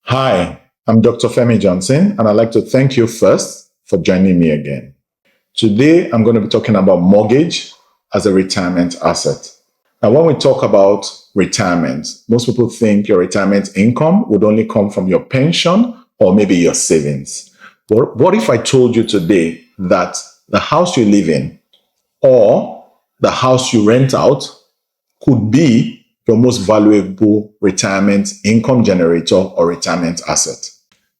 Hi, I'm Dr. Femi Johnson, and I'd like to thank you first for joining me again. Today, I'm going to be talking about mortgage as a retirement asset. Now, when we talk about retirement, most people think your retirement income would only come from your pension or maybe your savings. But what if I told you today that the house you live in or the house you rent out could be your most valuable retirement income generator or retirement asset?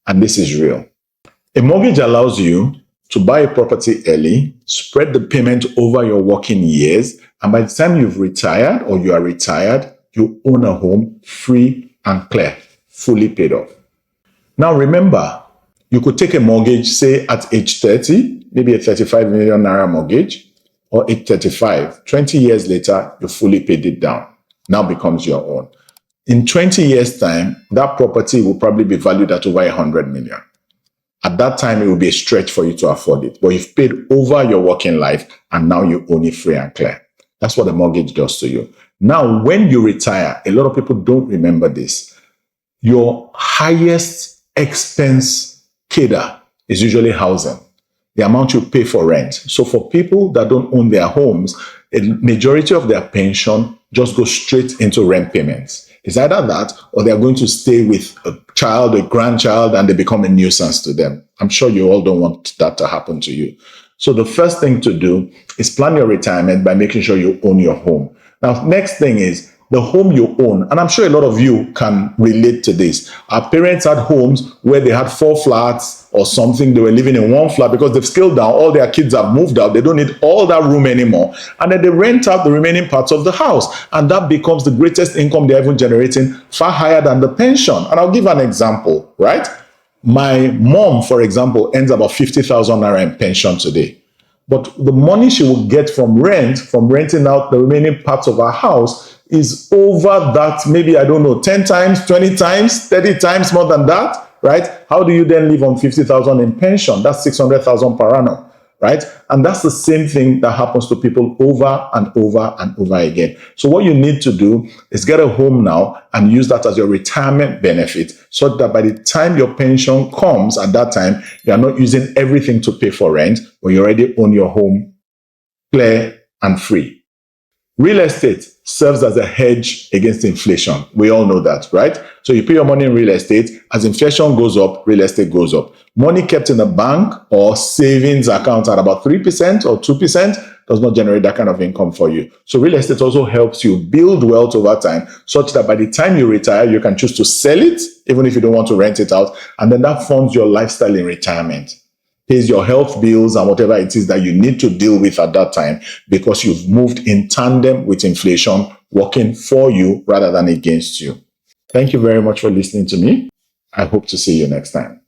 And this is real. A mortgage allows you to buy a property early, spread the payment over your working years, and by the time you've retired or you are retired, you own a home free and clear, fully paid off. Now remember, you could take a mortgage, say at age 30, maybe a 35 million naira mortgage, or age 35, 20 years later, you fully paid it down. Now becomes your own. In 20 years' time, that property will probably be valued at over 100 million. At that time, it will be a stretch for you to afford it. But you've paid over your working life and now you own it free and clear. That's what a mortgage does to you. Now, when you retire, a lot of people don't remember this. Your highest expense killer is usually housing, the amount you pay for rent. So for people that don't own their homes, a majority of their pension just goes straight into rent payments. It's either that or they're going to stay with a child, a grandchild, and they become a nuisance to them. I'm sure you all don't want that to happen to you. So the first thing to do is plan your retirement by making sure you own your home. Now, next thing is the home you own. And I'm sure a lot of you can relate to this. Our parents had homes where they had 4 flats or something. They were living in 1 flat because they've scaled down. All their kids have moved out. They don't need all that room anymore. And then they rent out the remaining parts of the house. And that becomes the greatest income they're even generating, far higher than the pension. And I'll give an example, right? My mom, for example, earns about 50,000 naira in pension today. But the money she will get from renting out the remaining parts of her house is over that, maybe, 10 times, 20 times, 30 times more than that, right? How do you then live on 50,000 in pension? That's 600,000 per annum, right? And that's the same thing that happens to people over and over and over again. So what you need to do is get a home now and use that as your retirement benefit so that by the time your pension comes, at that time, you are not using everything to pay for rent, but you already own your home clear and free. Real estate serves as a hedge against inflation. We all know that, right? So you put your money in real estate. As inflation goes up, real estate goes up. Money kept in a bank or savings account at about 3% or 2% does not generate that kind of income for you. So real estate also helps you build wealth over time such that by the time you retire, you can choose to sell it, even if you don't want to rent it out. And then that funds your lifestyle in retirement. Pays your health bills and whatever it is that you need to deal with at that time because you've moved in tandem with inflation, working for you rather than against you. Thank you very much for listening to me. I hope to see you next time.